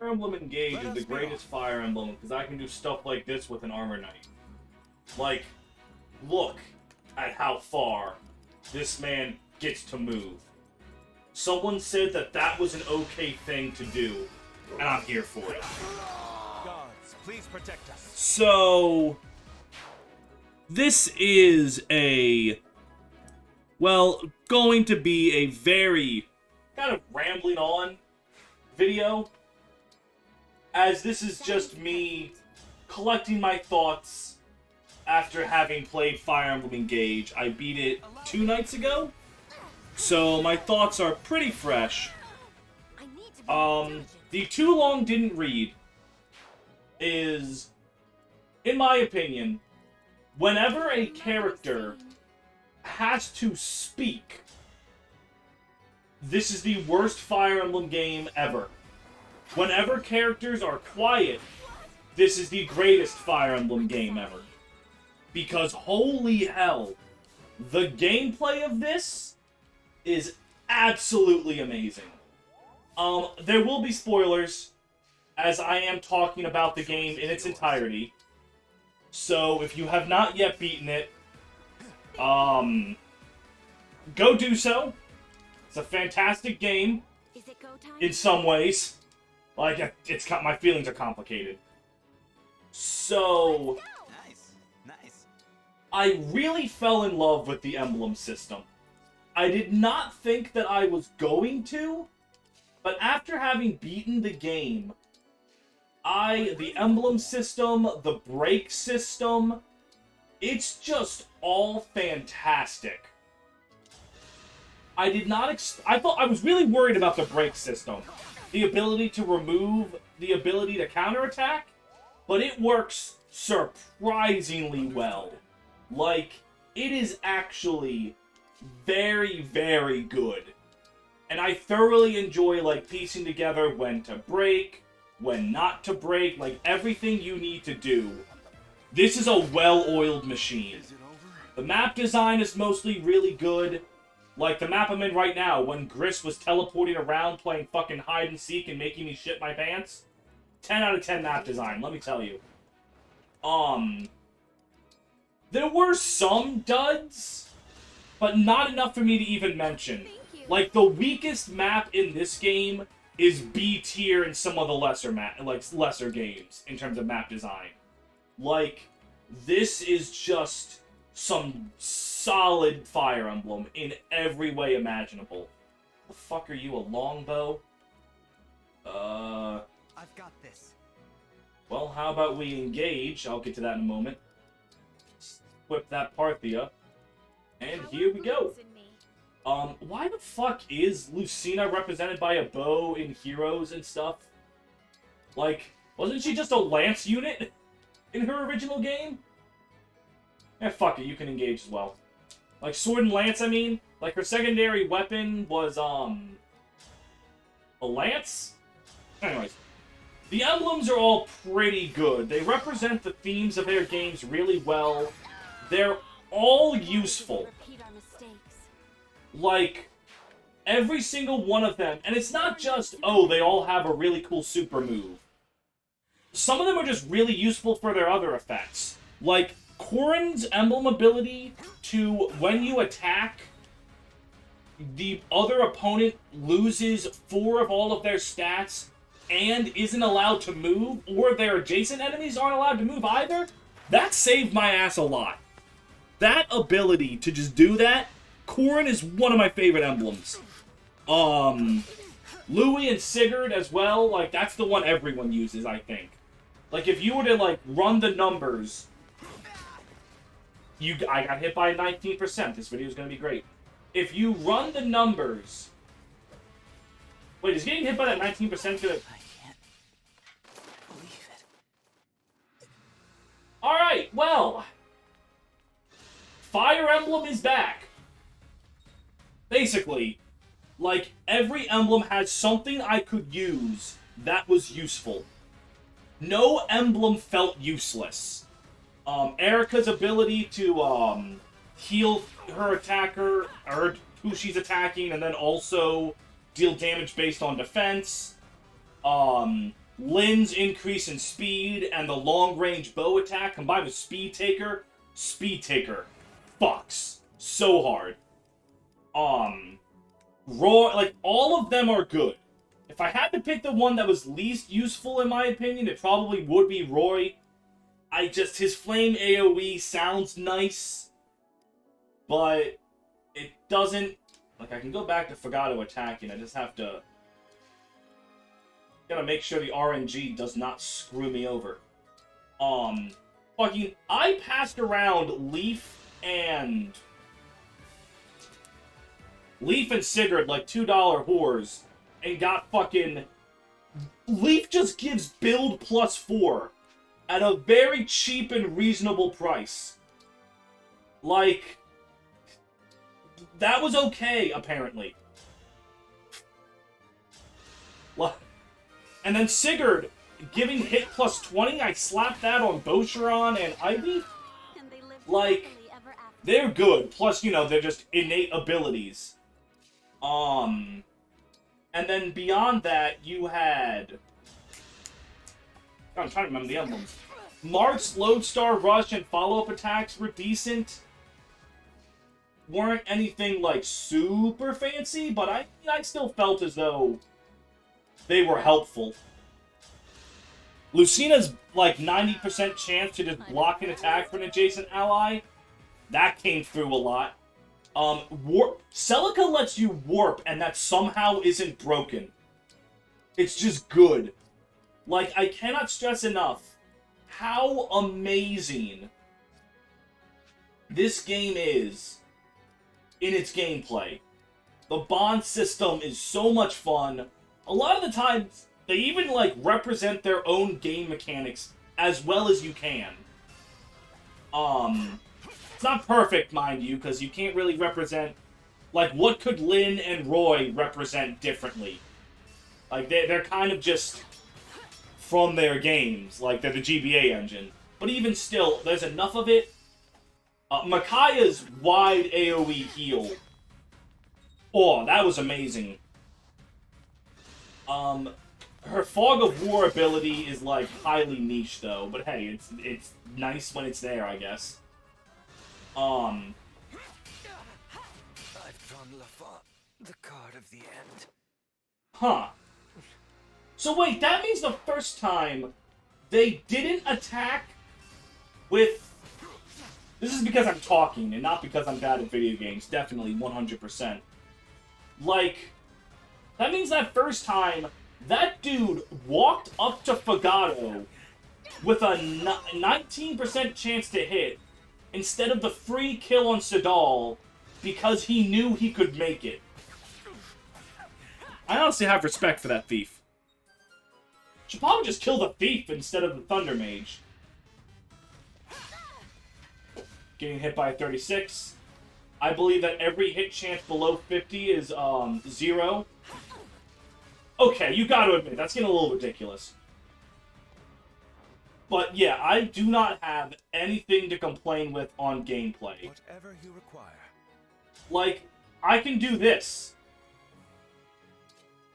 Emblem Engage is the greatest Fire Emblem because I can do stuff like this with an Armor Knight. Like, look at how far this man gets to move. Someone said that that was an okay thing to do, and I'm here for it. Gods, please protect us. So, this is going to be a very kind of rambling on video, as this is just me collecting my thoughts after having played Fire Emblem Engage. I beat it 2 nights ago, so my thoughts are pretty fresh. The too long didn't read is, in my opinion, whenever a character has to speak, this is the worst Fire Emblem game ever. Whenever characters are quiet, this is the greatest Fire Emblem game ever. Because holy hell, the gameplay of this is absolutely amazing. There will be spoilers, as I am talking about the game in its entirety. So if you have not yet beaten it, go do so. It's a fantastic game in some ways. Like, my feelings are complicated. So, Nice. I really fell in love with the emblem system. I did not think that I was going to, but after having beaten the game, the emblem system, the break system, it's just all fantastic. I was really worried about the break system. The ability to remove, the ability to counterattack, but it works surprisingly well. Like, it is actually very, very good. And I thoroughly enjoy, like, piecing together when to break, when not to break, like, everything you need to do. This is a well-oiled machine. The map design is mostly really good. Like the map I'm in right now, when Gris was teleporting around playing fucking hide and seek and making me shit my pants. 10 out of 10 map design, let me tell you. There were some duds, but not enough for me to even mention. Like, the weakest map in this game is B tier in some of the lesser games in terms of map design. Like, this is just some solid Fire Emblem in every way imaginable. The fuck are you, a longbow? I've got this. Well, how about we engage? I'll get to that in a moment. Equip that Parthia. And here we go. Why the fuck is Lucina represented by a bow in Heroes and stuff? Like, wasn't she just a lance unit in her original game? Eh, fuck it, you can engage as well. Like, sword and lance, I mean. Like, her secondary weapon was, a lance? Anyways. The emblems are all pretty good. They represent the themes of their games really well. They're all useful. Like, every single one of them. And it's not just, oh, they all have a really cool super move. Some of them are just really useful for their other effects. Like, Corrin's emblem ability to, when you attack, the other opponent loses 4 of all of their stats and isn't allowed to move, or their adjacent enemies aren't allowed to move either. That saved my ass a lot. That ability to just do that, Corrin is one of my favorite emblems. Louis and Sigurd as well, like, that's the one everyone uses, I think. Like, if you were to, like, run the numbers, I got hit by 19%. This video is going to be great. If you run the numbers... Wait, is getting hit by that 19% going to... I can't believe it. Alright, well... Fire Emblem is back. Basically, like, every emblem has something I could use that was useful. No emblem felt useless. Erika's ability to, heal her attacker, or who she's attacking, and then also deal damage based on defense. Lin's increase in speed and the long-range bow attack combined with Speed Taker fucks so hard. Roy, like, all of them are good. If I had to pick the one that was least useful in my opinion, it probably would be Roy. His flame AoE sounds nice, but it doesn't, like, I can go back to Fagato attacking, I just have to, gotta make sure the RNG does not screw me over. I passed around Leaf and Sigurd like $2 whores and got fucking... Leaf just gives build +4 at a very cheap and reasonable price. Like, that was okay, apparently. And then Sigurd giving hit +20, I slapped that on Bosharon and Ivy. Like, they're good. Plus, you know, they're just innate abilities. And then beyond that, you had... I'm trying to remember the emblems. Mark's Lodestar Rush and follow-up attacks were decent. Weren't anything, like, super fancy, but I still felt as though they were helpful. Lucina's, like, 90% chance to just block an attack from an adjacent ally. That came through a lot. Celica lets you warp, and that somehow isn't broken. It's just good. Like, I cannot stress enough how amazing this game is in its gameplay. The bond system is so much fun. A lot of the times, they even, like, represent their own game mechanics as well as you can. It's not perfect, mind you, because you can't really represent... Like, what could Lin and Roy represent differently? Like, they're kind of just from their games. Like, they're the GBA engine. But even still, there's enough of it. Makaya's wide AoE heal. Oh, that was amazing. Her Fog of War ability is, like, highly niche, though. But hey, it's nice when it's there, I guess. I've drawn the card of the end. Huh. So wait, that means the first time they didn't attack with... This is because I'm talking, and not because I'm bad at video games. Definitely, 100%. Like, that means that first time, that dude walked up to Fagato with a 19% chance to hit, instead of the free kill on Sadal, because he knew he could make it. I honestly have respect for that thief. Should probably just kill the thief instead of the Thunder Mage. Getting hit by a 36. I believe that every hit chance below 50 is 0. Okay, you gotta admit, that's getting a little ridiculous. But yeah, I do not have anything to complain with on gameplay. Whatever you require. Like, I can do this.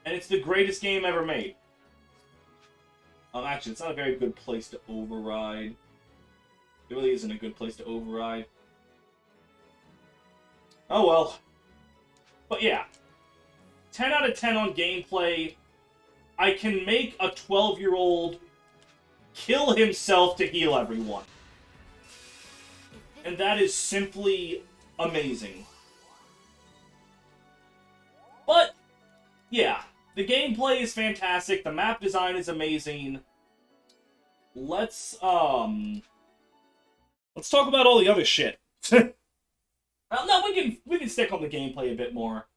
And it's the greatest game ever made. Actually, it's not a very good place to override. It really isn't a good place to override. Oh well. But yeah. 10 out of 10 on gameplay. I can make a 12-year-old kill himself to heal everyone. And that is simply amazing. But, yeah. The gameplay is fantastic. The map design is amazing. Let's talk about all the other shit. Well, no, we can stick on the gameplay a bit more.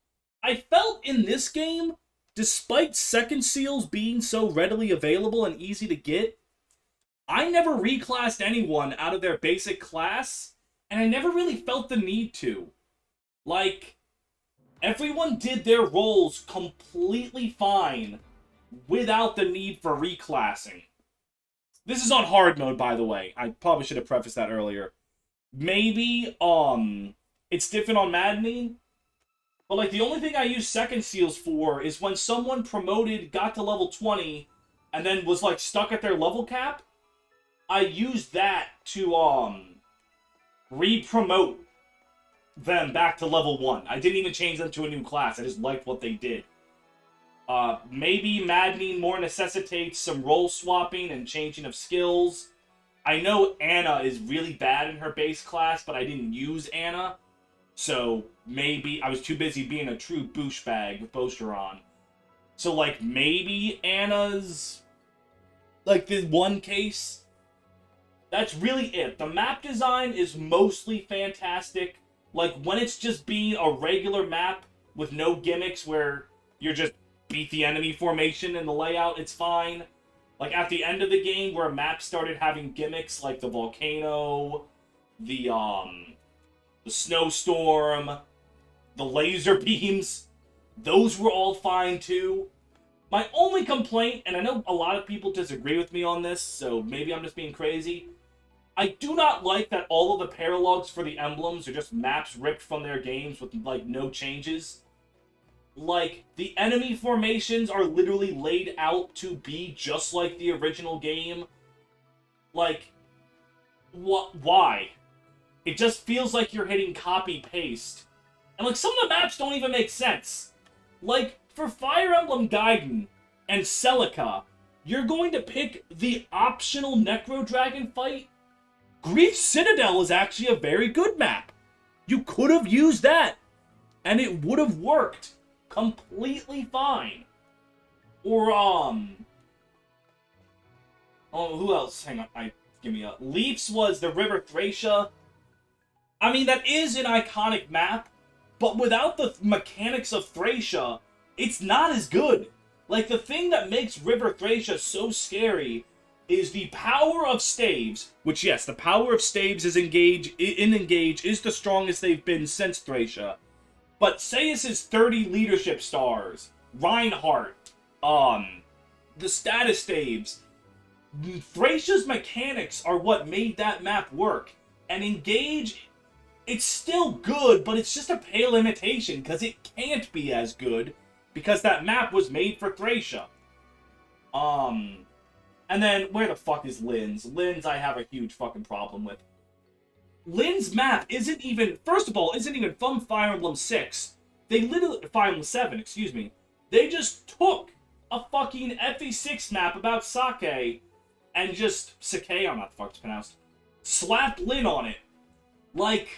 I felt in this game, despite second seals being so readily available and easy to get, I never reclassed anyone out of their basic class, and I never really felt the need to. Like, everyone did their roles completely fine without the need for reclassing. This is on hard mode, by the way. I probably should have prefaced that earlier. Maybe, it's different on Maddening, but, like, the only thing I use second seals for is when someone promoted, got to level 20, and then was, like, stuck at their level cap, I used that to, re-promote them back to level 1. I didn't even change them to a new class. I just liked what they did. Maybe maddening more necessitates some role swapping and changing of skills. I know Anna is really bad in her base class, but I didn't use Anna. So maybe I was too busy being a true douchebag with Bosteron. So, like, maybe Anna's, like, this one case. That's really it. The map design is mostly fantastic. Like, when it's just being a regular map with no gimmicks where you're just beat the enemy formation in the layout, it's fine. Like, at the end of the game where a map started having gimmicks like the volcano, the snowstorm, the laser beams, those were all fine too. My only complaint, and I know a lot of people disagree with me on this, so maybe I'm just being crazy, I do not like that all of the paralogs for the emblems are just maps ripped from their games with, like, no changes. Like, the enemy formations are literally laid out to be just like the original game. Like, why? It just feels like you're hitting copy-paste. And, like, some of the maps don't even make sense. Like, for Fire Emblem Gaiden and Celica, you're going to pick the optional Necro Dragon fight? Grief Citadel is actually a very good map. You could have used that, and it would have worked completely fine. Or, oh, who else? Hang on, give me a... Leafs was the River Thracia. I mean, that is an iconic map, but without the mechanics of Thracia, it's not as good. Like, the thing that makes River Thracia so scary is the power of staves, which, yes, the power of staves is Engage is the strongest they've been since Thracia. But Sayus' 30 leadership stars, Reinhardt, the status staves, Thracia's mechanics are what made that map work. And Engage, it's still good, but it's just a pale imitation, because it can't be as good, because that map was made for Thracia. And then, where the fuck is Lynn's? Lynn's I have a huge fucking problem with. Lynn's map isn't even, first of all, isn't even from Fire Emblem 6. They literally, Fire Emblem 7, excuse me. They just took a fucking FE6 map about Sake and just, Sake, I don't know how the fuck it's pronounced, slapped Lynn on it. Like,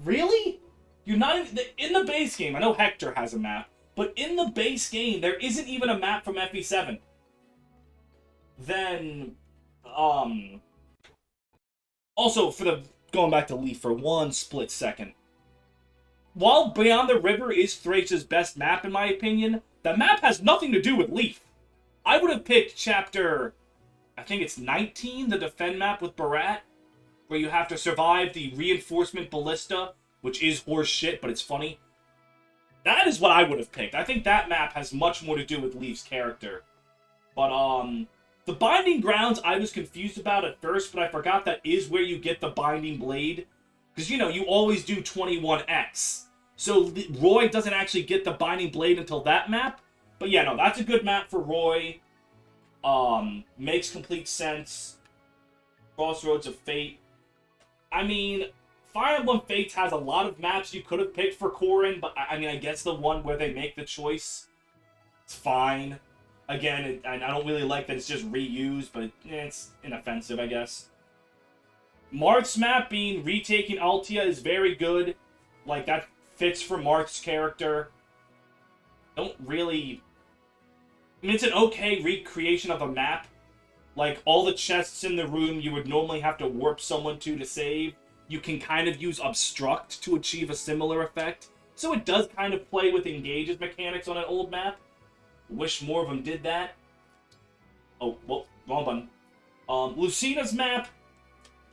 really? You're not even, in the base game, I know Hector has a map, but in the base game, there isn't even a map from FE7. Then, also, going back to Leaf for one split second. While Beyond the River is Thracia's best map, in my opinion, the map has nothing to do with Leaf. I would have picked chapter, I think it's 19, the defend map with Barat, where you have to survive the reinforcement ballista, which is horse shit, but it's funny. That is what I would have picked. I think that map has much more to do with Leaf's character. But, the Binding Grounds I was confused about at first, but I forgot that is where you get the Binding Blade. Because, you know, you always do 21X. So Roy doesn't actually get the Binding Blade until that map. But yeah, no, that's a good map for Roy. Makes complete sense. Crossroads of Fate. I mean, Fire Emblem Fates has a lot of maps you could have picked for Corrin, but I mean, I guess the one where they make the choice, it's fine. Again, I don't really like that it's just reused, but it's inoffensive, I guess. Marth's map being retaking Altia is very good. Like, that fits for Marth's character. Don't really... I mean, it's an okay recreation of a map. Like, all the chests in the room you would normally have to warp someone to save. You can kind of use Obstruct to achieve a similar effect. So it does kind of play with Engage's mechanics on an old map. Wish more of them did that. Oh, well, wrong button. Lucina's map,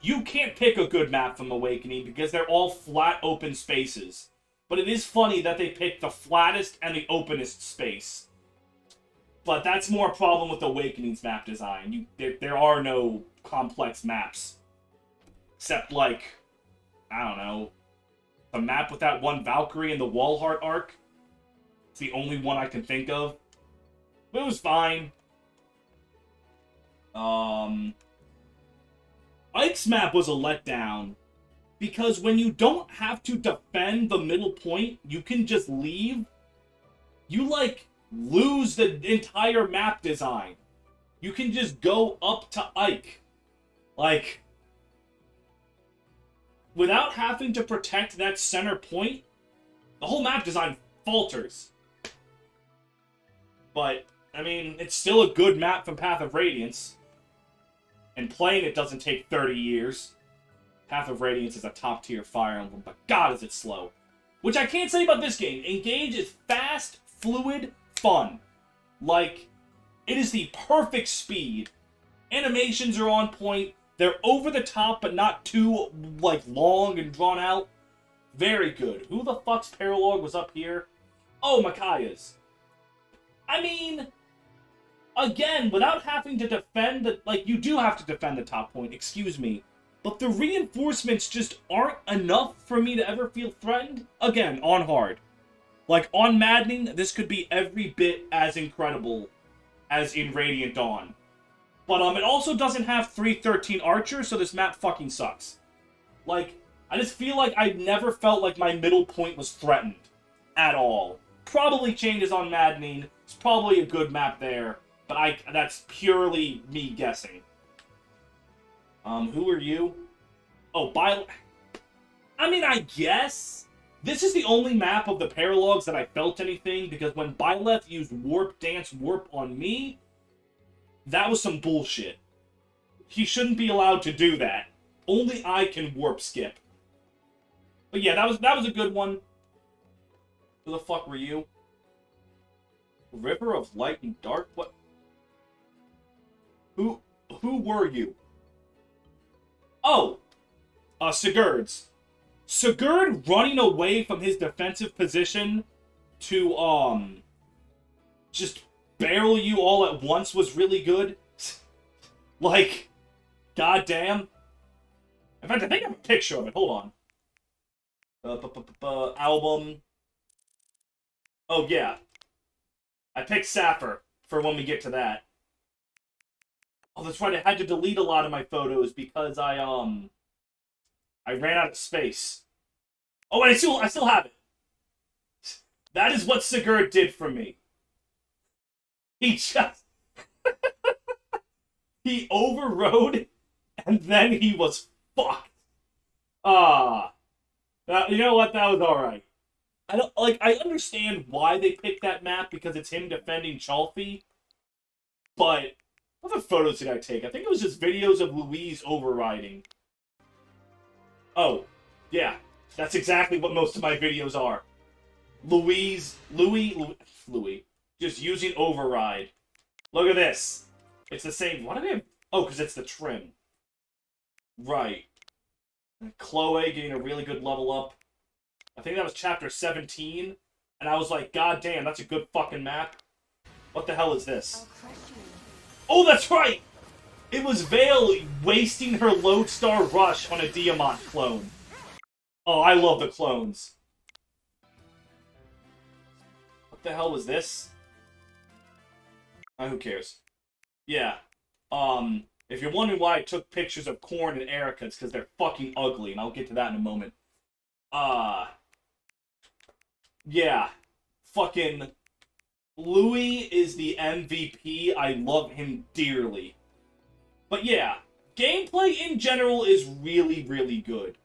you can't pick a good map from Awakening because they're all flat, open spaces. But it is funny that they picked the flattest and the openest space. But that's more a problem with Awakening's map design. There are no complex maps. Except, like, I don't know, the map with that one Valkyrie in the Wallheart arc. It's the only one I can think of. But it was fine. Ike's map was a letdown. Because when you don't have to defend the middle point, you can just leave. You, like, lose the entire map design. You can just go up to Ike. Like, without having to protect that center point, the whole map design falters. But, I mean, it's still a good map from Path of Radiance. And playing it doesn't take 30 years. Path of Radiance is a top-tier Fire Emblem, but God is it slow. Which I can't say about this game. Engage is fast, fluid, fun. Like, it is the perfect speed. Animations are on point. They're over the top, but not too, like, long and drawn out. Very good. Who the fuck's Paralog was up here? Oh, Makaya's. I mean, again, without having to defend the... Like, you do have to defend the top point, excuse me. But the reinforcements just aren't enough for me to ever feel threatened. Again, on hard. Like, on Maddening, this could be every bit as incredible as in Radiant Dawn. But it also doesn't have 313 archers, so this map fucking sucks. Like, I just feel like I've never felt like my middle point was threatened. At all. Probably changes on Maddening. It's probably a good map there. But that's purely me guessing. Who are you? Oh, I mean, I guess. This is the only map of the Paralogs that I felt anything, because when Byleth used Warp Dance Warp on me, that was some bullshit. He shouldn't be allowed to do that. Only I can Warp Skip. But yeah, that was a good one. Who the fuck were you? River of Light and Dark? What? Who were you? Oh! Sigurd's. Sigurd running away from his defensive position to, just barrel you all at once was really good. Like, goddamn. In fact, I think I have a picture of it. Hold on. Album. Oh, yeah. I picked Sapphire for when we get to that. Oh, that's right. I had to delete a lot of my photos because I ran out of space. Oh, and I still have it. That is what Sigurd did for me. He just... he overrode, and then he was fucked. You know what? That was alright. I understand why they picked that map, because it's him defending Chalfie, but what other photos did I take? I think it was just videos of Louise overriding. Oh, yeah. That's exactly what most of my videos are. Louis, just using override. Look at this. It's the same. Why do they have... Oh, because it's the trim. Right. Chloe getting a really good level up. I think that was chapter 17. And I was like, God damn, that's a good fucking map. What the hell is this? Oh, that's right! It was Vale wasting her Lodestar Rush on a Diamant clone. Oh, I love the clones. What the hell was this? Who cares? Yeah. If you're wondering why I took pictures of Korn and Erica, it's because they're fucking ugly, and I'll get to that in a moment. Yeah. Fucking... Louis is the MVP. I love him dearly. But yeah, gameplay in general is really, really good.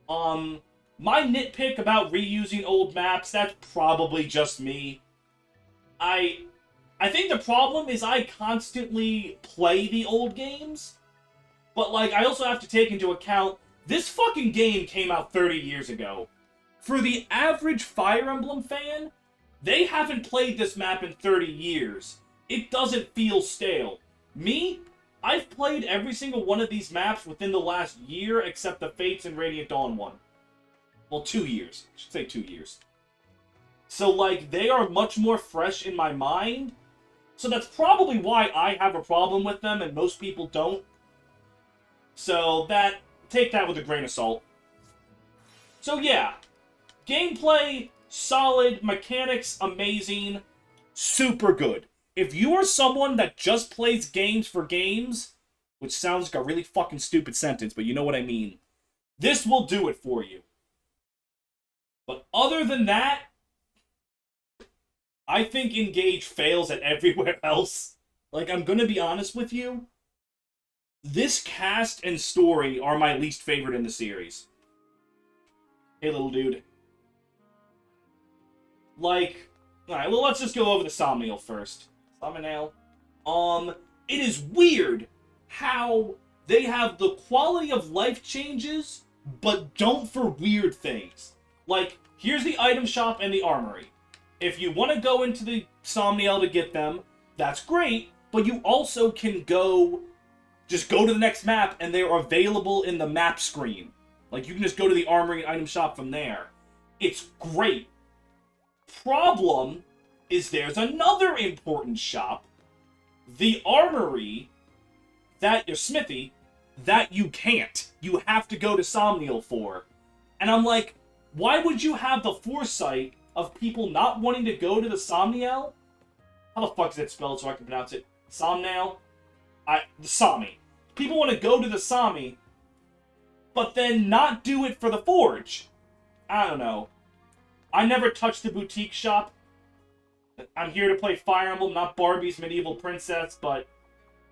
My nitpick about reusing old maps, that's probably just me. I think the problem is I constantly play the old games, but like, I also have to take into account, this fucking game came out 30 years ago. For the average Fire Emblem fan, they haven't played this map in 30 years. It doesn't feel stale. Me? I've played every single one of these maps within the last year, except the Fates and Radiant Dawn one. Well, 2 years. I should say 2 years. So, like, they are much more fresh in my mind. So that's probably why I have a problem with them, and most people don't. So, take that with a grain of salt. So, yeah. Gameplay, solid. Mechanics, amazing. Super good. if you are someone that just plays games for games, which sounds like a really fucking stupid sentence, but you know what I mean, this will do it for you. But other than that, I think Engage fails at everywhere else. Like, I'm gonna be honest with you. This cast and story are my least favorite in the series. Hey, little dude. Like, alright, well, let's just go over the somniel first. Somniel. It is weird how they have the quality of life changes, but don't for weird things. Like, here's the item shop and the armory. If you want to go into the somniel to get them, that's great, but you also can just go to the next map and they're available in the map screen. Like, you can just go to the armory and item shop from there. It's great. Problem is there's another important shop, the armory, your smithy, that you can't. You have to go to somniel for. And I'm like, why would you have the foresight of people not wanting to go to the somniel? How the fuck is it spelled so I can pronounce it? Somniel? The Sami. People want to go to the Sami, but then not do it for the Forge. I don't know. I never touched the boutique shop. I'm here to play Fire Emblem, not Barbie's Medieval Princess, but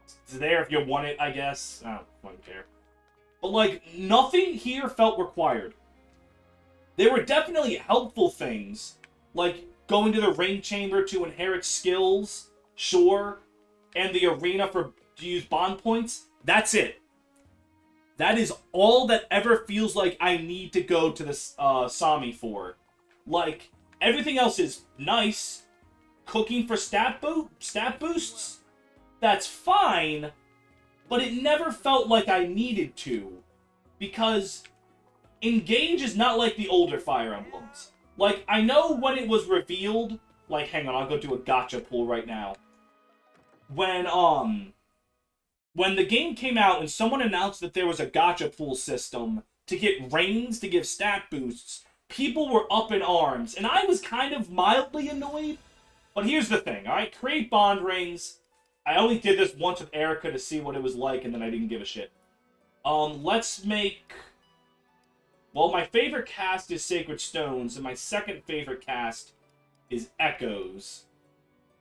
it's there if you want it, I guess. I don't care. But, like, nothing here felt required. There were definitely helpful things, like going to the ring chamber to inherit skills, sure, and the arena to use bond points. That's it. That is all that ever feels like I need to go to the Sami for. Like, everything else is nice. Cooking for stat boosts? That's fine, but it never felt like I needed to. Because Engage is not like the older Fire Emblems. Like, I know when it was revealed, like, hang on, I'll go do a gacha pull right now. When the game came out and someone announced that there was a gacha pool system to get rings to give stat boosts, people were up in arms, and I was kind of mildly annoyed. But here's the thing, alright? Create bond rings. I only did this once with Erica to see what it was like, and then I didn't give a shit. Let's make... Well, my favorite cast is Sacred Stones, and my second favorite cast is Echoes.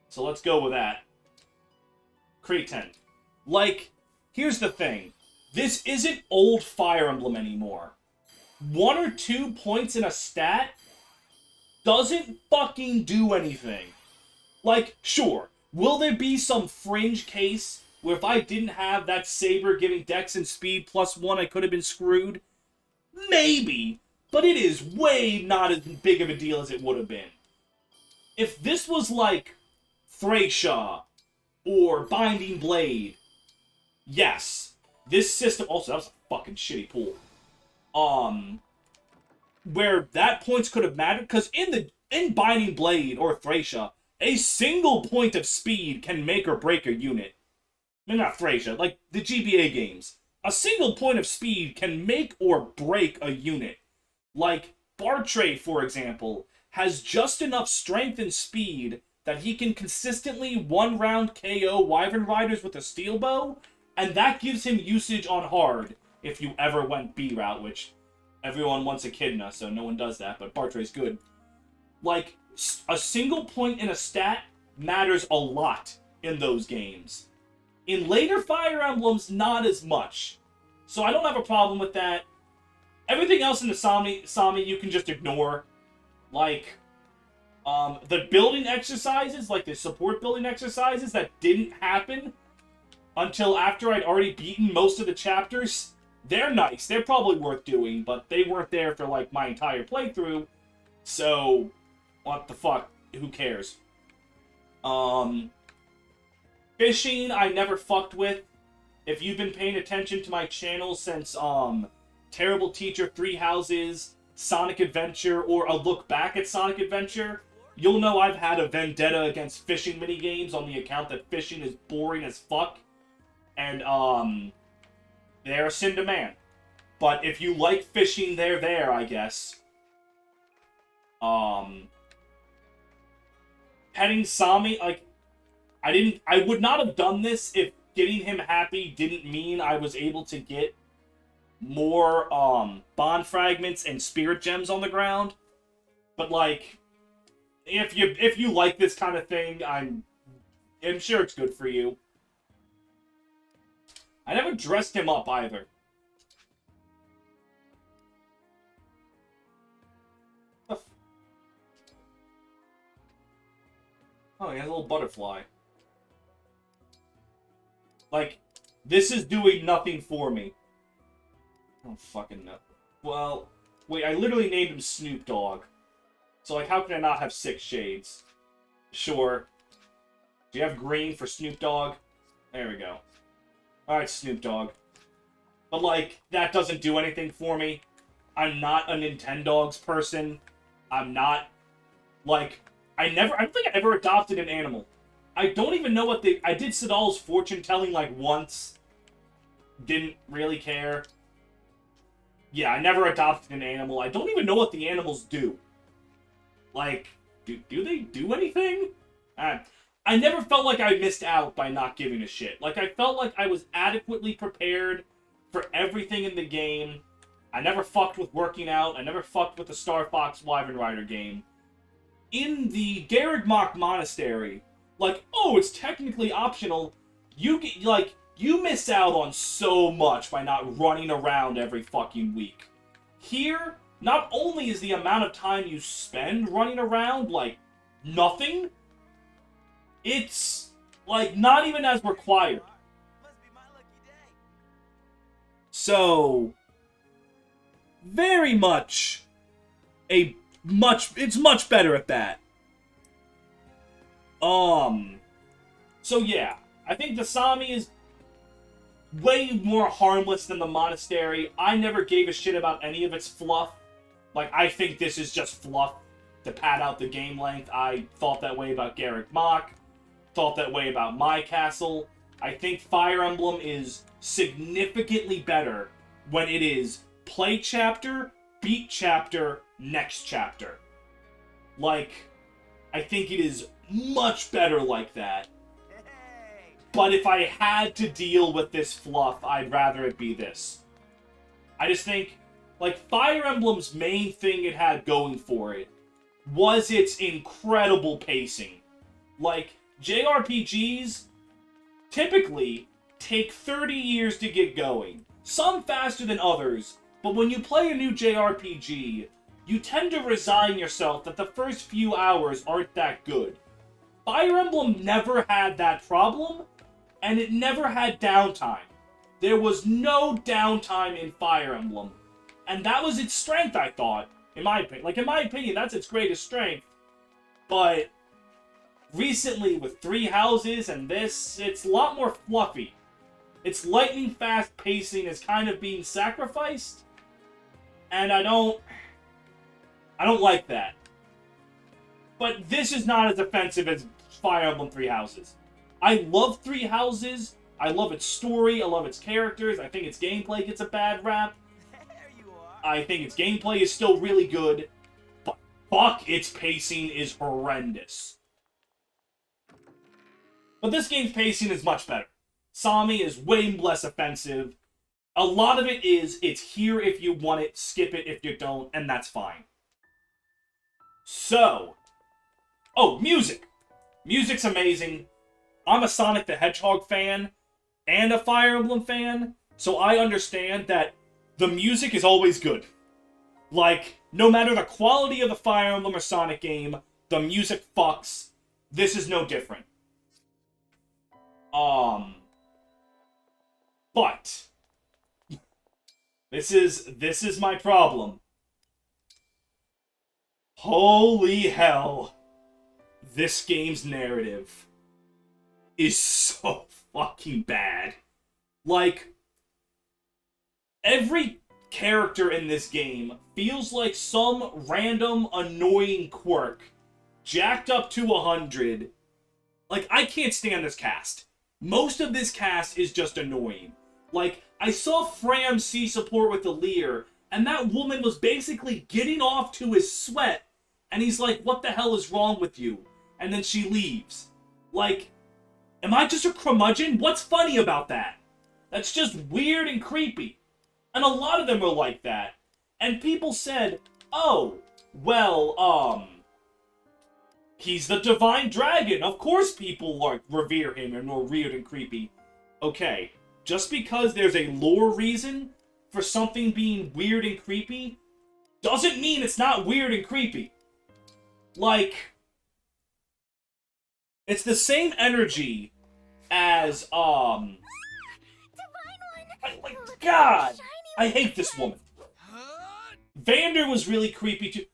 So let's go with that. Create 10. Like, here's the thing. This isn't old Fire Emblem anymore. 1 or 2 points in a stat doesn't fucking do anything. Like, sure, will there be some fringe case where if I didn't have that saber giving dex and speed +1, I could have been screwed? Maybe, but it is way not as big of a deal as it would have been. If this was like Thracia or Binding Blade, yes, this system... Also, that was a fucking shitty pool. Where that points could have mattered, because in Binding Blade or Thracia, a single point of speed can make or break a unit. I mean, not Thracia, like the GBA games. A single point of speed can make or break a unit. Like, Bartray, for example, has just enough strength and speed that he can consistently one-round KO Wyvern Riders with a steel bow, and that gives him usage on hard if you ever went B route, which everyone wants Echidna, so no one does that, but Bartray's good. Like, a single point in a stat matters a lot in those games. In later Fire Emblems, not as much. So I don't have a problem with that. Everything else in the Sami you can just ignore. Like, the building exercises, like the support building exercises that didn't happen until after I'd already beaten most of the chapters, they're nice. They're probably worth doing, but they weren't there for, like, my entire playthrough. So, what the fuck? Who cares? Fishing, I never fucked with. If you've been paying attention to my channel since, Terrible Teacher, Three Houses, Sonic Adventure, or a look back at Sonic Adventure, you'll know I've had a vendetta against fishing minigames on the account that fishing is boring as fuck. And, they're a sin to man. But if you like fishing, they're there, I guess. Petting Sami, like, I would not have done this if getting him happy didn't mean I was able to get more bond fragments and spirit gems on the ground. But like, if you like this kind of thing, I'm sure it's good for you. I never dressed him up either. Oh, he has a little butterfly. Like, this is doing nothing for me. I don't fucking know. Well, wait, I literally named him Snoop Dogg. So, like, how can I not have 6 shades? Sure. Do you have green for Snoop Dogg? There we go. Alright, Snoop Dogg. But, like, that doesn't do anything for me. I'm not a Nintendogs person. I'm not, like... I don't think I ever adopted an animal. I don't even know what I did Sidal's fortune telling, like, once. Didn't really care. Yeah, I never adopted an animal. I don't even know what the animals do. Like, do they do anything? I never felt like I missed out by not giving a shit. Like, I felt like I was adequately prepared for everything in the game. I never fucked with working out. I never fucked with the Star Fox Wyvern Rider game. In the Garreg-Mach Monastery, like, oh, it's technically optional. You miss out on so much by not running around every fucking week. Here, not only is the amount of time you spend running around, like, nothing, it's, like, not even as required. So, very much it's much better at that. So yeah, I think the Sami is way more harmless than the Monastery. I never gave a shit about any of its fluff. Like, I think this is just fluff to pad out the game length. I thought that way about Garreg-Mach, thought that way about My Castle. I think Fire Emblem is significantly better when it is play chapter, beat chapter, next chapter. Like, I think it is much better like that. But if I had to deal with this fluff, I'd rather it be this. I just think, like, Fire Emblem's main thing it had going for it was its incredible pacing. Like, JRPGs typically take 30 years to get going. Some faster than others, but when you play a new JRPG, you tend to resign yourself that the first few hours aren't that good. Fire Emblem never had that problem, and it never had downtime. There was no downtime in Fire Emblem, and that was its strength, I thought, in my opinion. Like, in my opinion, that's its greatest strength, but recently, with 3 houses and this, it's a lot more fluffy. Its lightning-fast pacing is kind of being sacrificed, and I don't like that. But this is not as offensive as Fire Emblem 3 Houses. I love 3 Houses. I love its story. I love its characters. I think its gameplay gets a bad rap. There you are. I think its gameplay is still really good. But fuck, its pacing is horrendous. But this game's pacing is much better. Sami is way less offensive. A lot of it is, it's here if you want it, skip it if you don't, and that's fine. So, oh, music. Music's amazing. I'm a Sonic the Hedgehog fan and a Fire Emblem fan, so I understand that the music is always good. Like, no matter the quality of the Fire Emblem or Sonic game, the music fucks. This is no different. But this is my problem. Holy hell. This game's narrative is so fucking bad. Like, every character in this game feels like some random annoying quirk jacked up to 100. Like, I can't stand this cast. Most of this cast is just annoying. Like, I saw Fram C support with the Leer, and that woman was basically getting off to his sweat, and he's like, what the hell is wrong with you? And then she leaves. Like, Am I just a curmudgeon? What's funny about that? That's just weird and creepy. And a lot of them were like that. And people said, oh, well, he's the divine dragon. Of course people, like, revere him and are weird and creepy. Okay, just because there's a lore reason for something being weird and creepy doesn't mean it's not weird and creepy. Like, it's the same energy as, God, I hate this woman. Vander was really creepy too.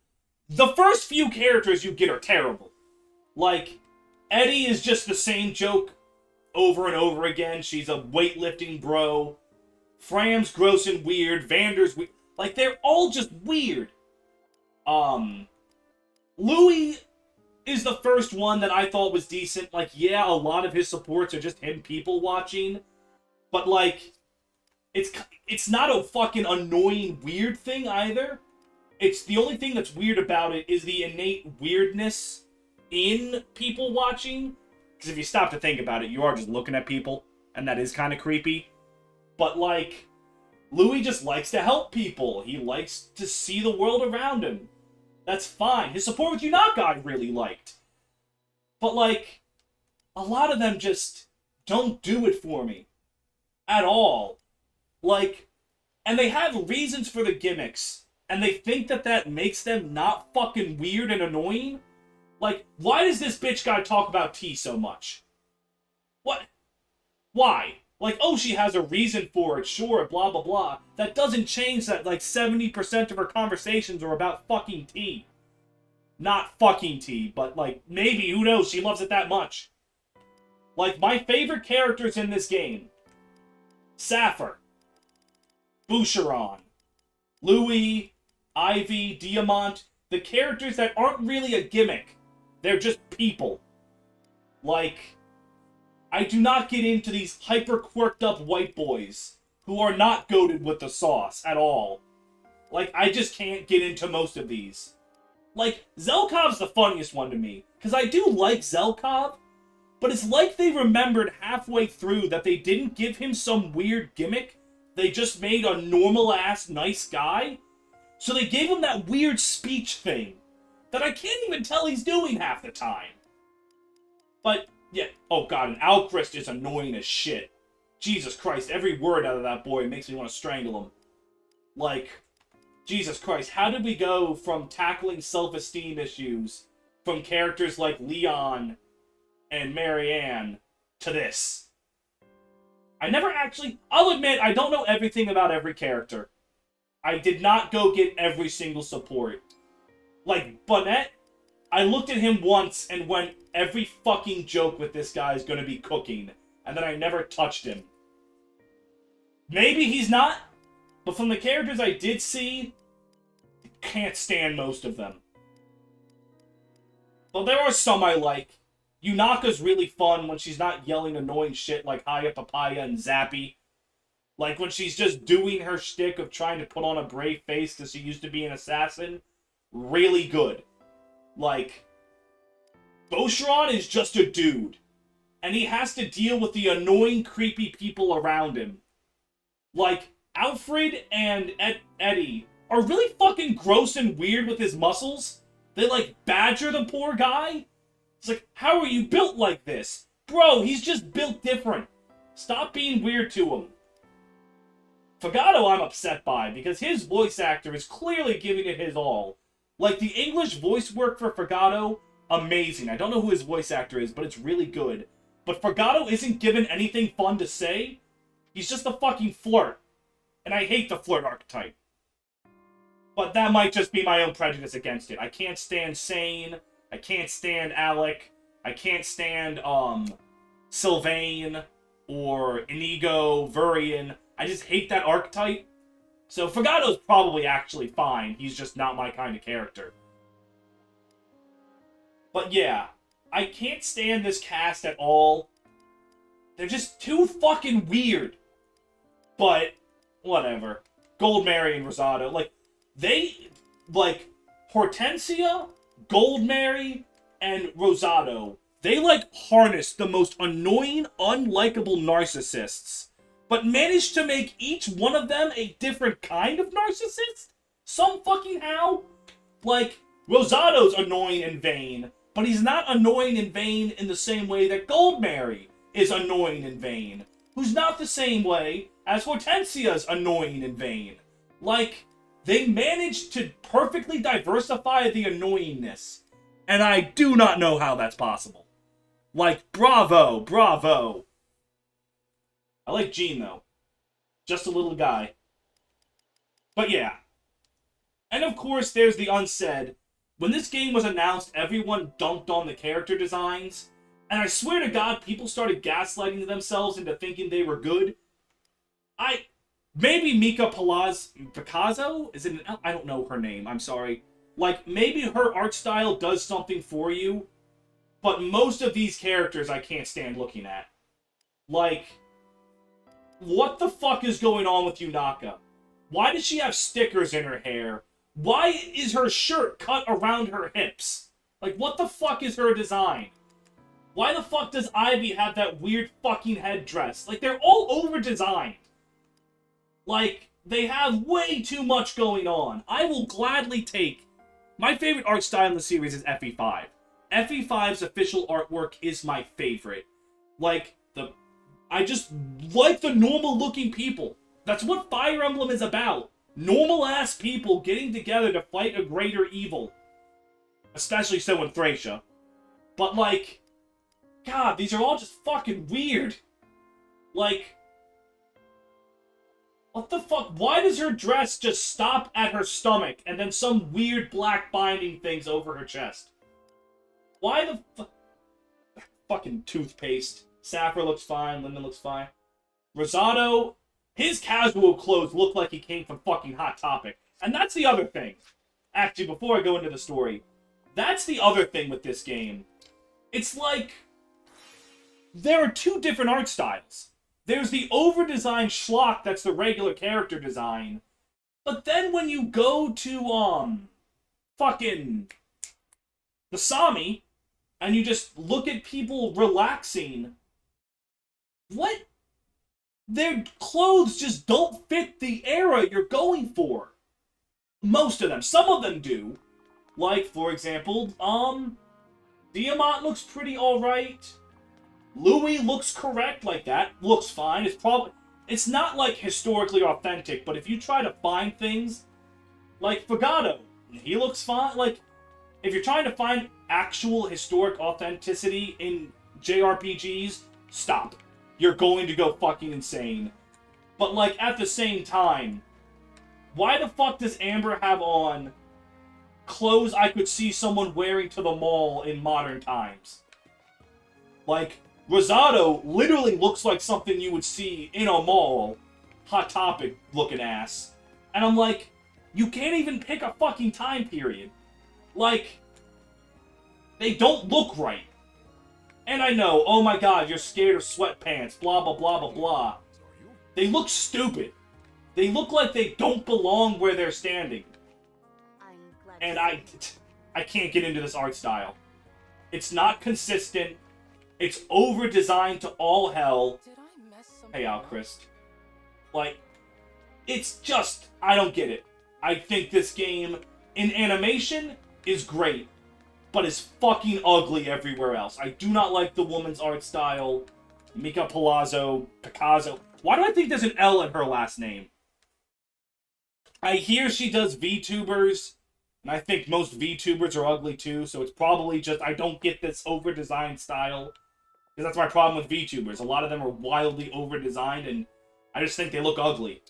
The first few characters you get are terrible. Like, Eddie is just the same joke over and over again. She's a weightlifting bro. Fram's gross and weird. Vander's weird. Like, they're all just weird. Louis is the first one that I thought was decent. Like, yeah, a lot of his supports are just him people watching. But, like, it's not a fucking annoying weird thing either. It's the only thing that's weird about it is the innate weirdness in people watching. Because if you stop to think about it, you are just looking at people. And that is kind of creepy. But, like, Louis just likes to help people. He likes to see the world around him. That's fine. His support with Yunaka I really liked. But, like, a lot of them just don't do it for me. At all. Like, and they have reasons for the gimmicks. And they think that that makes them not fucking weird and annoying. Like, why does this bitch guy talk about tea so much? What? Why? Like, oh, she has a reason for it, sure, blah, blah, blah. That doesn't change that, like, 70% of her conversations are about fucking tea. Not fucking tea, but, like, maybe, who knows, she loves it that much. Like, my favorite characters in this game. Sappher. Boucheron. Louis. Ivy. Diamant. The characters that aren't really a gimmick. They're just people. Like, I do not get into these hyper-quirked up white boys who are not goated with the sauce at all. Like, I just can't get into most of these. Like, Zelkov's the funniest one to me, because I do like Zelkov, but it's like they remembered halfway through that they didn't give him some weird gimmick, they just made a normal-ass nice guy, so they gave him that weird speech thing that I can't even tell he's doing half the time. But, yeah, oh god, and Alchrist is annoying as shit. Jesus Christ, every word out of that boy makes me want to strangle him. Like, Jesus Christ, how did we go from tackling self-esteem issues from characters like Leon and Marianne to this? I never actually... I'll admit, I don't know everything about every character. I did not go get every single support. Like, Bonnet, I looked at him once and went, every fucking joke with this guy is gonna be cooking. And then I never touched him. Maybe he's not, but from the characters I did see, can't stand most of them. But there are some I like. Yunaka's really fun when she's not yelling annoying shit like Hiya Papaya and Zappy. Like when she's just doing her shtick of trying to put on a brave face because she used to be an assassin. Really good. Like, Boucheron is just a dude. And he has to deal with the annoying, creepy people around him. Like, Alfred and Eddie are really fucking gross and weird with his muscles. They, like, badger the poor guy. It's like, how are you built like this? Bro, he's just built different. Stop being weird to him. Fagato I'm upset by, because his voice actor is clearly giving it his all. Like, the English voice work for Fagato, amazing. I don't know who his voice actor is, but it's really good. But Fagato isn't given anything fun to say. He's just a fucking flirt. And I hate the flirt archetype. But that might just be my own prejudice against it. I can't stand Sane. I can't stand Alec. I can't stand, Sylvain or Inigo, Vurian. I just hate that archetype. So Fagato's probably actually fine. He's just not my kind of character. But yeah, I can't stand this cast at all. They're just too fucking weird. But, whatever. Gold Mary and Rosado, like, they, like, Hortensia, Gold Mary, and Rosado They, like, harnessed the most annoying, unlikable narcissists, but managed to make each one of them a different kind of narcissist? Some fucking how? Like, Rosado's annoying and vain, but he's not annoying and vain in the same way that Goldmary is annoying and vain, who's not the same way as Hortensia's annoying and vain. Like, they managed to perfectly diversify the annoyingness, and I do not know how that's possible. Like, bravo, bravo. I like Gene, though. Just a little guy. But yeah. And of course, there's the unsaid. When this game was announced, everyone dunked on the character designs. And I swear to God, people started gaslighting themselves into thinking they were good. Maybe Mika Picasso? Is it I don't know her name, I'm sorry. Like, maybe her art style does something for you. But most of these characters I can't stand looking at. Like, what the fuck is going on with Yunaka? Why does she have stickers in her hair? Why is her shirt cut around her hips? Like, what the fuck is her design? Why the fuck does Ivy have that weird fucking headdress? Like, they're all over-designed. Like, they have way too much going on. I will gladly take... My favorite art style in the series is FE5. FE5's official artwork is my favorite. Like, I just like the normal-looking people. That's what Fire Emblem is about. Normal-ass people getting together to fight a greater evil. Especially so in Thracia. But, like... God, these are all just fucking weird. Like... What the fuck? Why does her dress just stop at her stomach and then some weird black binding things over her chest? Why the fucking toothpaste. Saffron looks fine. Linda looks fine. Rosado, his casual clothes look like he came from fucking Hot Topic. And that's the other thing. Actually, before I go into the story, that's the other thing with this game. It's like... There are two different art styles. There's the over-designed schlock that's the regular character design. But then when you go to, fucking... the Sami, and you just look at people relaxing... What? Their clothes just don't fit the era you're going for. Most of them. Some of them do. Like, for example, Diamant looks pretty alright. Louis looks correct, like that. Looks fine. It's not, like, historically authentic, but if you try to find things, like Fagado, he looks fine. Like, if you're trying to find actual historic authenticity in JRPGs, stop. You're going to go fucking insane. But, like, at the same time, why the fuck does Amber have on clothes I could see someone wearing to the mall in modern times? Like, Rosado literally looks like something you would see in a mall. Hot Topic looking ass. And I'm like, you can't even pick a fucking time period. Like, they don't look right. And I know, oh my god, you're scared of sweatpants, blah, blah, blah, blah, blah. They look stupid. They look like they don't belong where they're standing. And I can't get into this art style. It's not consistent. It's over-designed to all hell. Hey, Alchrist. Like, it's just, I don't get it. I think this game, in animation, is great. But is fucking ugly everywhere else. I do not like the woman's art style. Mika Picasso. Why do I think there's an L in her last name? I hear she does VTubers, and I think most VTubers are ugly too, so it's probably just I don't get this over-designed style. Because that's my problem with VTubers. A lot of them are wildly over-designed, and I just think they look ugly.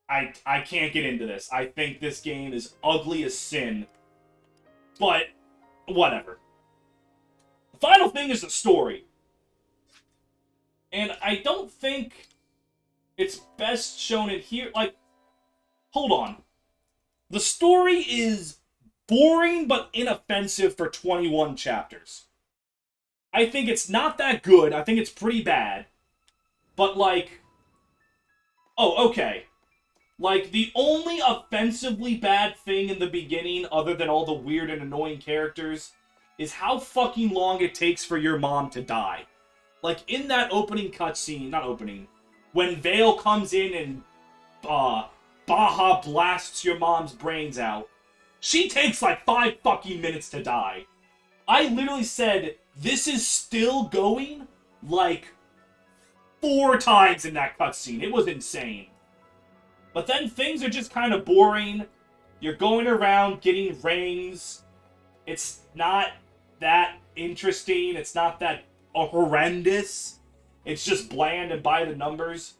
I can't get into this. I think this game is ugly as sin. But, whatever. The final thing is the story. And I don't think it's best shown in here. Like, hold on. The story is boring but inoffensive for 21 chapters. I think it's not that good. I think it's pretty bad. But, like... Oh, okay. Like, the only offensively bad thing in the beginning, other than all the weird and annoying characters, is how fucking long it takes for your mom to die. Like, in that opening cutscene, not opening, when Vale comes in and Baja blasts your mom's brains out, she takes like 5 fucking minutes to die. I literally said, this is still going, like, 4 times in that cutscene. It was insane. But then things are just kind of boring. You're going around getting rings. It's not that interesting. It's not that horrendous. It's just bland and by the numbers.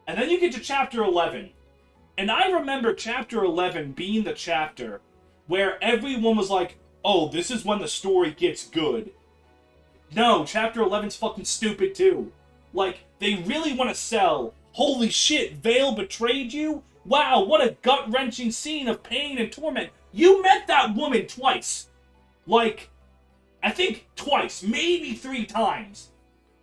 And then you get to Chapter 11. And I remember Chapter 11 being the chapter where everyone was like, oh, this is when the story gets good. No, Chapter 11's fucking stupid too. Like, they really want to sell, holy shit, Vale betrayed you? Wow, what a gut-wrenching scene of pain and torment. You met that woman twice. Like, I think twice, maybe 3 times.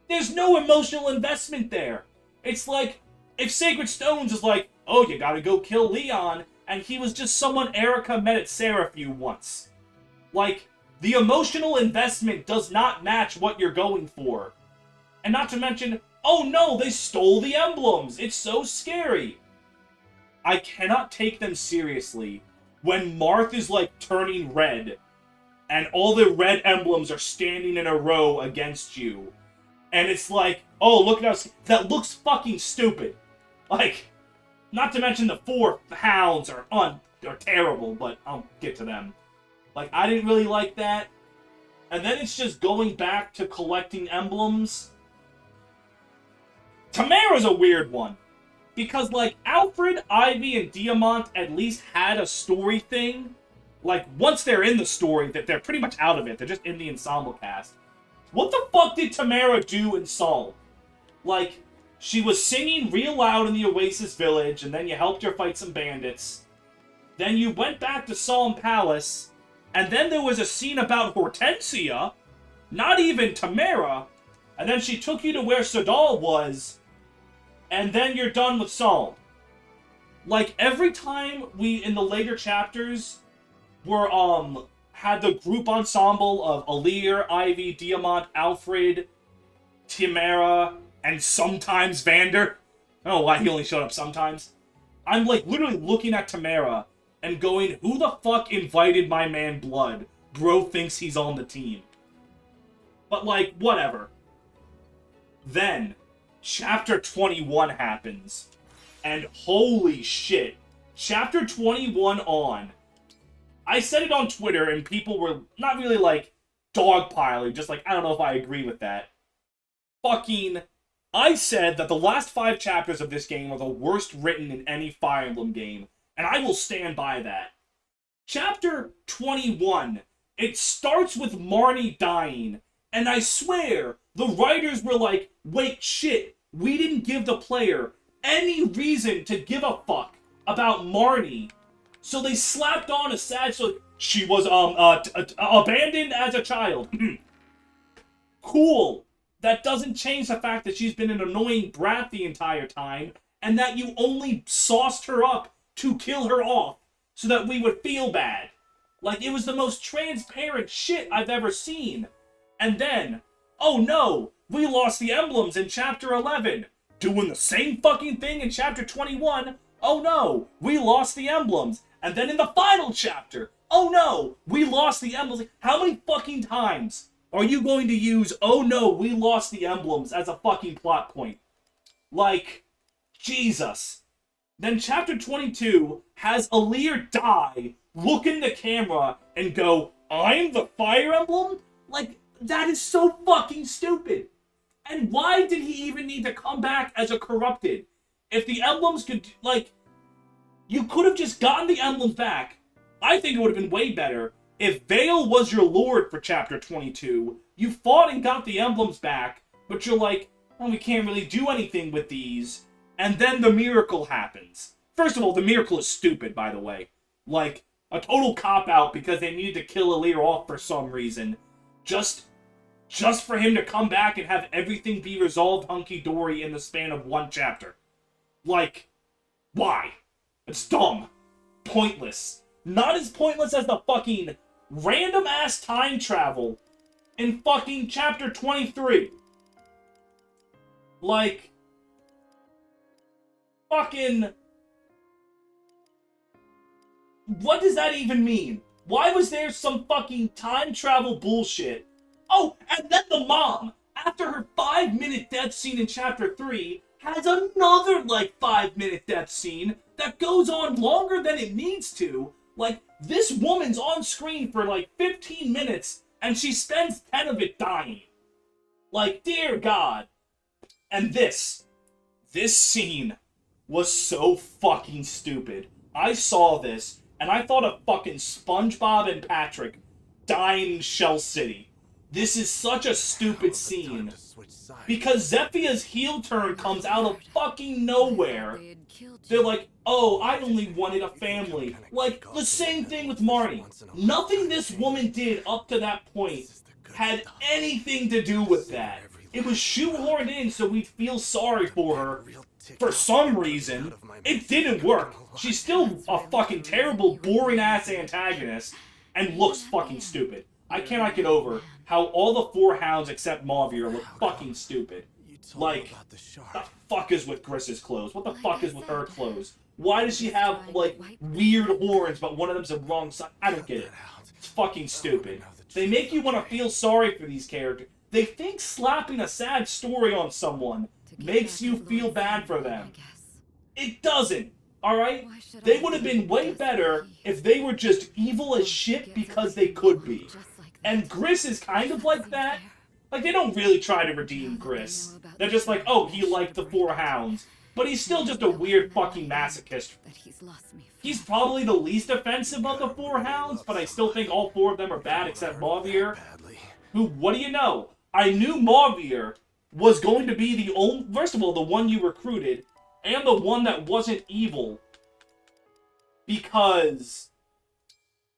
There's no emotional investment there. It's like, if Sacred Stones is like, oh, you gotta go kill Leon, and he was just someone Erica met at Seraphue once. Like, the emotional investment does not match what you're going for. And not to mention, oh no, they stole the emblems. It's so scary. I cannot take them seriously when Marth is like turning red and all the red emblems are standing in a row against you. And it's like, oh, look at us. That looks fucking stupid. Like, not to mention the 4 hounds are terrible, but I'll get to them. Like, I didn't really like that. And then it's just going back to collecting emblems. Tamara's a weird one. Because, like, Alfred, Ivy, and Diamant at least had a story thing. Like, once they're in the story, that they're pretty much out of it. They're just in the ensemble cast. What the fuck did Tamara do in Psalm? Like, she was singing real loud in the Oasis Village, and then you helped her fight some bandits. Then you went back to Psalm Palace, and then there was a scene about Hortensia, not even Tamara, and then she took you to where Sadal was, and then you're done with Psalm. Like, every time we, in the later chapters, were, had the group ensemble of Alir, Ivy, Diamant, Alfred, Tamara, and sometimes Vander. I don't know why he only showed up sometimes. I'm, like, literally looking at Tamara and going, who the fuck invited my man Blood? Bro thinks he's on the team. But, like, whatever. Then, Chapter 21 happens. And holy shit. Chapter 21 on. I said it on Twitter and people were not really, like, dogpiling. Just like, I don't know if I agree with that. Fucking... I said that the last 5 chapters of this game are the worst written in any Fire Emblem game. And I will stand by that. Chapter 21. It starts with Marnie dying. And I swear, the writers were like, wait, shit, we didn't give the player any reason to give a fuck about Marnie. So they slapped on a sad story. She was, abandoned as a child. Cool. That doesn't change the fact that she's been an annoying brat the entire time, and that you only sauced her up to kill her off so that we would feel bad. Like, it was the most transparent shit I've ever seen. And then, oh no, we lost the emblems in Chapter 11. Doing the same fucking thing in Chapter 21. Oh no, we lost the emblems. And then in the final chapter, oh no, we lost the emblems. How many fucking times are you going to use, oh no, we lost the emblems as a fucking plot point? Like, Jesus. Then Chapter 22 has Alir die, look in the camera, and go, I'm the Fire Emblem? Like, that is so fucking stupid. And why did he even need to come back as a corrupted? If the emblems could, like, you could have just gotten the emblems back. I think it would have been way better if Vale was your lord for Chapter 22. You fought and got the emblems back, but you're like, well, we can't really do anything with these. And then the miracle happens. First of all, the miracle is stupid, by the way. Like, a total cop-out because they needed to kill Alir off for some reason. Just for him to come back and have everything be resolved hunky-dory in the span of 1 chapter. Like, why? It's dumb. Pointless. Not as pointless as the fucking random ass time travel in fucking chapter 23. Like, fucking, what does that even mean? Why was there some fucking time travel bullshit? Oh, and then the mom, after her 5-minute death scene in chapter 3, has another, like, 5-minute death scene that goes on longer than it needs to. Like, this woman's on screen for, like, 15 minutes, and she spends 10 of it dying. Like, dear God. And this scene was so fucking stupid. I saw this, and I thought of fucking SpongeBob and Patrick dying in Shell City. This is such a stupid scene. Because Zephia's heel turn comes out of fucking nowhere. They're like, oh, I only wanted a family. Like, the same thing with Marnie. Nothing this woman did up to that point had anything to do with that. It was shoehorned in so we'd feel sorry for her. For some reason, it didn't work. She's still a fucking terrible, boring-ass antagonist and looks fucking stupid. I cannot get over how all the 4 hounds except Mauvir look fucking stupid. Like, the fuck is with Griss's clothes? What the fuck is with her clothes? Why does she have, like, weird horns, but one of them's the wrong side? I don't get it. It's fucking stupid. They make you want to feel sorry for these characters. They think slapping a sad story on someone makes you feel bad for them. It doesn't, alright? They would have been way better if they were just evil as shit because they could be. And Griss is kind of like that. Like, they don't really try to redeem Griss. They're just like, oh, he liked the 4 hounds. But he's still just a weird fucking masochist. He's probably the least offensive of the 4 hounds, but I still think all 4 of them are bad except Mauvir. Who, what do you know? I knew Mauvir was going to be the only, first of all, the one you recruited, and the one that wasn't evil. Because,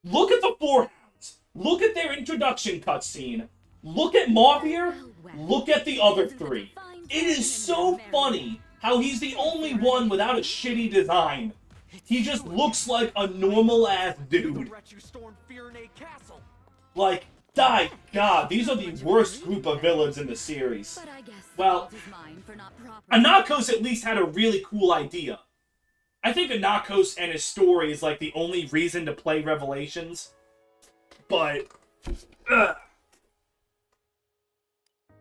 look at the 4 hounds. Look at their introduction cutscene. Look at Mauvir. Look at the other 3. It is so funny how he's the only one without a shitty design. He just looks like a normal-ass dude. Like, God, these are the worst group of villains in the series. Well, Anakos at least had a really cool idea. I think Anakos and his story is like the only reason to play Revelations. But,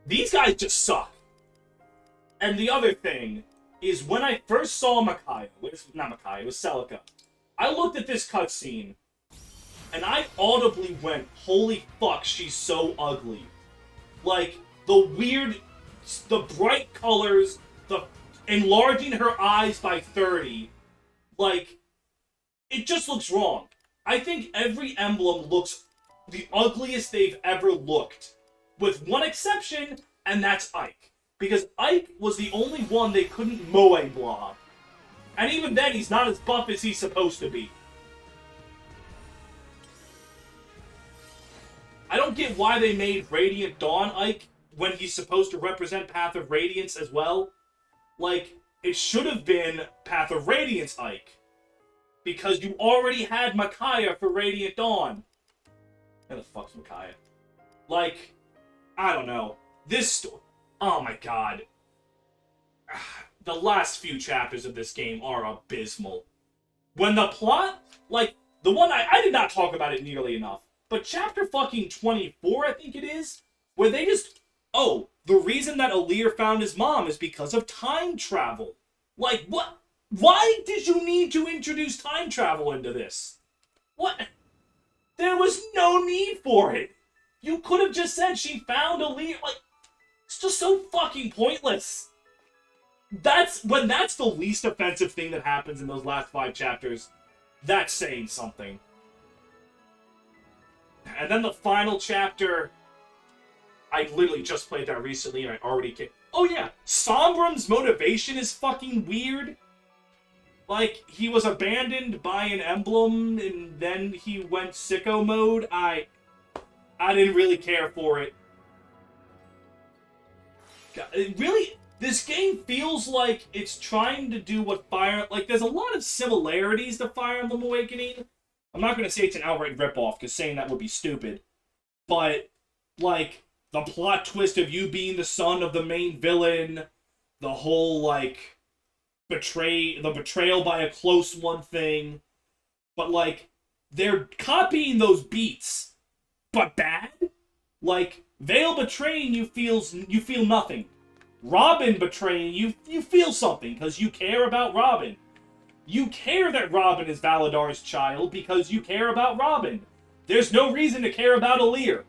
these guys just suck. And the other thing is when I first saw Micaiah, it was Celica. I looked at this cutscene, and I audibly went, holy fuck, she's so ugly. Like, the bright colors, the enlarging her eyes by 30, like, it just looks wrong. I think every emblem looks the ugliest they've ever looked. With one exception, and that's Ike. Because Ike was the only one they couldn't moe blob. And even then, he's not as buff as he's supposed to be. I don't get why they made Radiant Dawn Ike when he's supposed to represent Path of Radiance as well. Like, it should have been Path of Radiance Ike. Because you already had Micaiah for Radiant Dawn. Where the fuck's Micaiah? Like, I don't know. Oh my god. The last few chapters of this game are abysmal. When the plot, like, the one I did not talk about it nearly enough, but chapter fucking 24, I think it is, where they just, oh, the reason that Alir found his mom is because of time travel. Like, what? Why did you need to introduce time travel into this? What? There was no need for it. You could have just said she found Alir, like, it's just so fucking pointless. That's the least offensive thing that happens in those last 5 chapters. That's saying something. And then the final chapter, I literally just played that recently and I already can't. Oh yeah, Sombrum's motivation is fucking weird. Like, he was abandoned by an emblem and then he went sicko mode. I didn't really care for it. It really, this game feels like it's trying to do what there's a lot of similarities to Fire Emblem Awakening. I'm not going to say it's an outright ripoff, because saying that would be stupid. But, like, the plot twist of you being the son of the main villain, the whole, like, the betrayal by a close one thing. But, like, they're copying those beats, but bad. Like, Vale betraying you feel nothing. Robin betraying you, you feel something, because you care about Robin. You care that Robin is Valadar's child, because you care about Robin. There's no reason to care about Alear.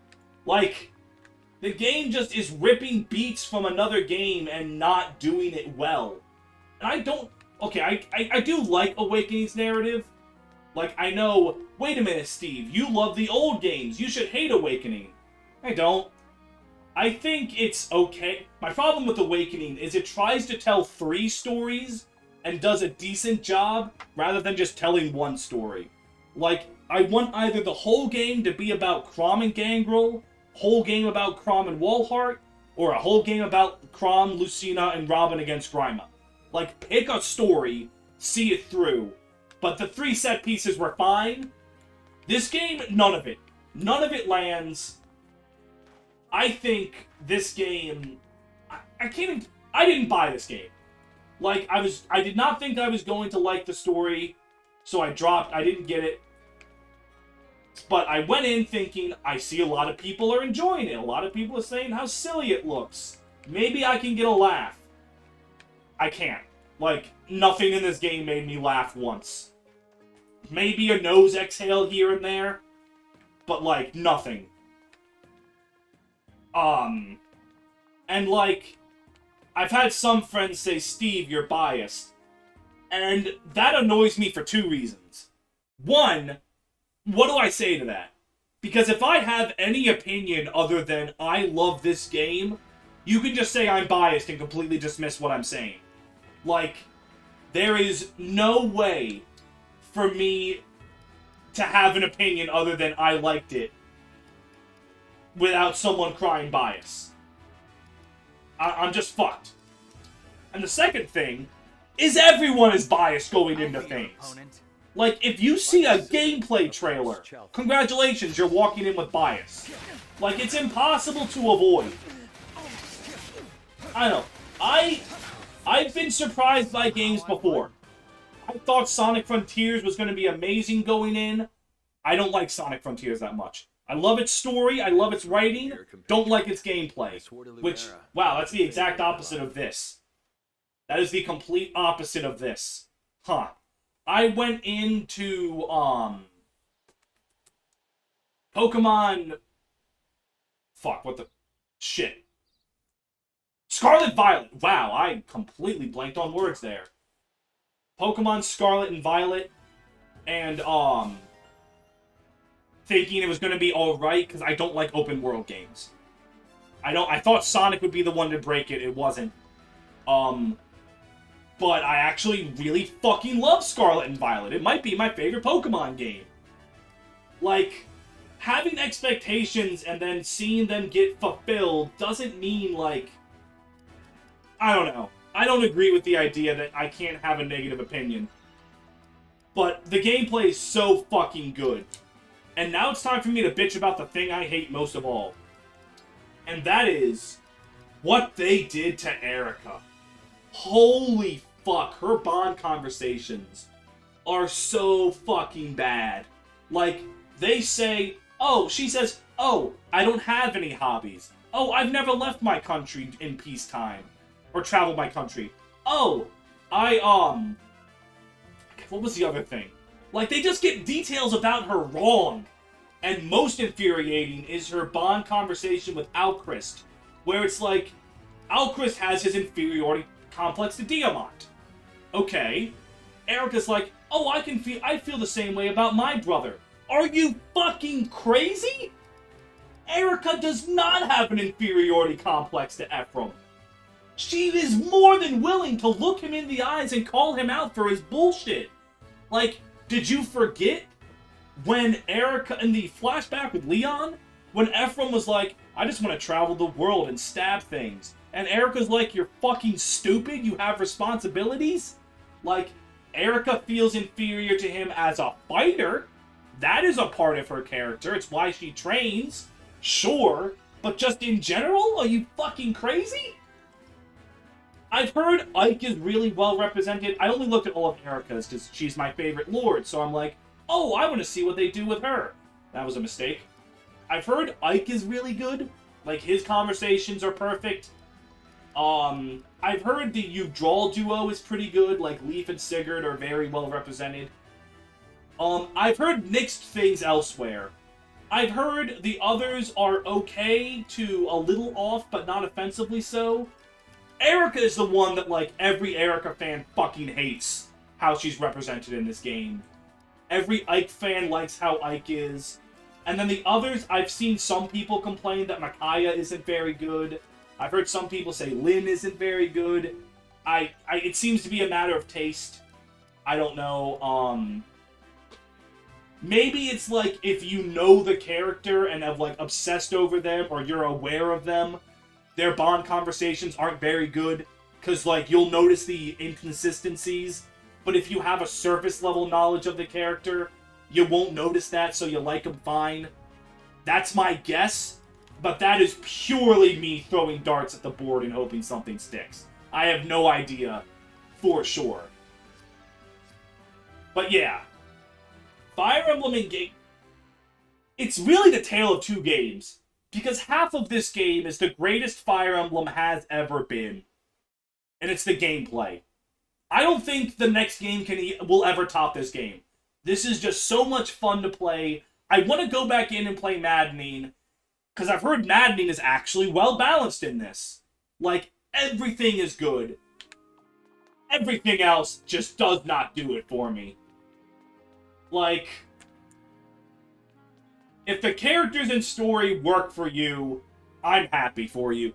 Like, the game just is ripping beats from another game and not doing it well. And I don't... Okay, I do like Awakening's narrative. Like, I know... Wait a minute, Steve. You love the old games. You should hate Awakening. I don't. I think it's okay. My problem with Awakening is it tries to tell 3 stories and does a decent job rather than just telling one story. Like, I want either the whole game to be about Chrom and Gangrel, whole game about Chrom and Walhart, or a whole game about Chrom, Lucina, and Robin against Grima. Like, pick a story, see it through. But the 3 set pieces were fine. This game, none of it. None of it lands. I think this game... I didn't buy this game. Like, I did not think I was going to like the story, so I didn't get it. But I went in thinking, I see a lot of people are enjoying it. A lot of people are saying how silly it looks. Maybe I can get a laugh. I can't. Like, nothing in this game made me laugh once. Maybe a nose exhale here and there, but, like, nothing. And, like, I've had some friends say, Steve, you're biased. And that annoys me for 2 reasons. One, what do I say to that? Because if I have any opinion other than I love this game, you can just say I'm biased and completely dismiss what I'm saying. Like, there is no way for me to have an opinion other than I liked it without someone crying bias. I'm just fucked. And the second thing is everyone is biased going into things. Like, if you see a gameplay trailer, congratulations, you're walking in with bias. Like, it's impossible to avoid. I don't know. I've been surprised by games before. I thought Sonic Frontiers was going to be amazing going in. I don't like Sonic Frontiers that much. I love its story, I love its writing, don't like its gameplay. Which, wow, that's the exact opposite of this. That is the complete opposite of this. Huh. I went into, Pokemon... Fuck, what the... Shit. Scarlet Violet. Wow, I completely blanked on words there. Pokemon Scarlet and Violet, and, thinking it was going to be alright, because I don't like open world games. I thought Sonic would be the one to break it, it wasn't. But I actually really fucking love Scarlet and Violet. It might be my favorite Pokemon game. Like, having expectations and then seeing them get fulfilled doesn't mean, like... I don't know. I don't agree with the idea that I can't have a negative opinion. But the gameplay is so fucking good. And now it's time for me to bitch about the thing I hate most of all. And that is what they did to Erica. Holy fuck, her Bond conversations are so fucking bad. Like, they say, oh, she says, oh, I don't have any hobbies. Oh, I've never left my country in peacetime. Or traveled my country. Oh, what was the other thing? Like, they just get details about her wrong. And most infuriating is her Bond conversation with Alchrist, where it's like, Alchrist has his inferiority complex to Diamant. Okay. Erica's like, oh, I feel the same way about my brother. Are you fucking crazy? Erica does not have an inferiority complex to Ephraim. She is more than willing to look him in the eyes and call him out for his bullshit. Like, did you forget when Erica, in the flashback with Leon, when Ephraim was like, I just want to travel the world and stab things. And Erica's like, you're fucking stupid, you have responsibilities? Like, Erica feels inferior to him as a fighter, That is a part of her character. It's why she trains. Sure. But just in general? Are you fucking crazy? I've heard Ike is really well represented. I only looked at all of Erica's because she's my favorite lord. So I'm like, oh, I want to see what they do with her. That was a mistake. I've heard Ike is really good. Like, his conversations are perfect. I've heard the Udrawl duo is pretty good. Like, Leaf and Sigurd are very well represented. I've heard mixed things elsewhere. I've heard the others are okay to a little off, but not offensively so. Erica is the one that, like, every Erica fan fucking hates how she's represented in this game. Every Ike fan likes how Ike is. And then the others, I've seen some people complain that Micaiah isn't very good. I've heard some people say Lynn isn't very good. It seems to be a matter of taste. I don't know. Maybe it's like if you know the character and have like obsessed over them or you're aware of them, their Bond conversations aren't very good because like you'll notice the inconsistencies. But if you have a surface level knowledge of the character, you won't notice that, so you like them fine. That's my guess. But that is purely me throwing darts at the board and hoping something sticks. I have no idea for sure. But yeah. Fire Emblem Engage... It's really the tale of two games. Because half of this game is the greatest Fire Emblem has ever been. And it's the gameplay. I don't think the next game will ever top this game. This is just so much fun to play. I want to go back in and play Maddening. Because I've heard Maddening is actually well balanced in this. Like, everything is good. Everything else just does not do it for me. Like, if the characters and story work for you, I'm happy for you.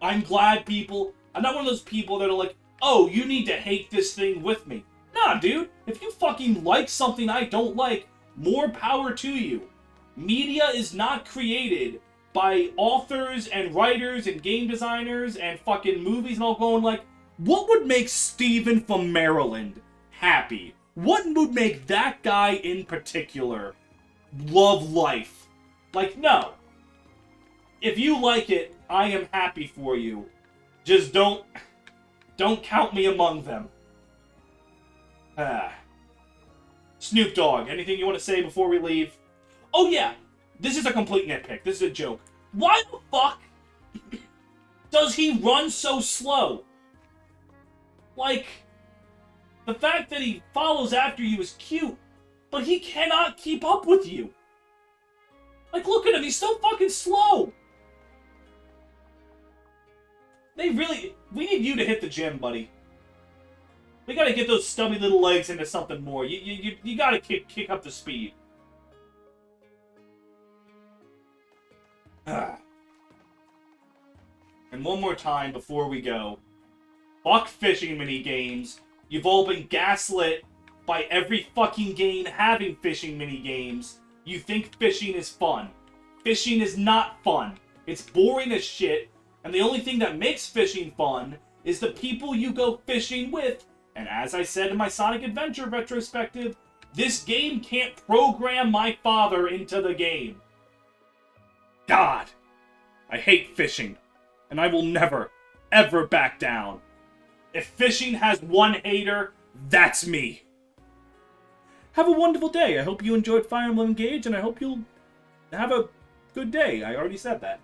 I'm glad people... I'm not one of those people that are like, oh, you need to hate this thing with me. Nah, dude. If you fucking like something I don't like, more power to you. Media is not created by authors and writers and game designers and fucking movies and all going like, what would make Steven from Maryland happy? What would make that guy in particular love life? Like, no. If you like it, I am happy for you. Just don't count me among them. Snoop Dogg, anything you want to say before we leave? Oh yeah, this is a complete nitpick. This is a joke. Why the fuck does he run so slow? Like, the fact that he follows after you is cute, but he cannot keep up with you. Like, look at him, he's so fucking slow. We need you to hit the gym, buddy. We gotta get those stubby little legs into something more. You gotta kick up the speed. And one more time before we go. Fuck fishing mini-games. You've all been gaslit by every fucking game having fishing mini-games. You think fishing is fun. Fishing is not fun. It's boring as shit. And the only thing that makes fishing fun is the people you go fishing with. And as I said in my Sonic Adventure retrospective, this game can't program my father into the game. God, I hate fishing, and I will never, ever back down. If fishing has one hater, that's me. Have a wonderful day. I hope you enjoyed Fire Emblem Engage, and I hope you'll have a good day. I already said that.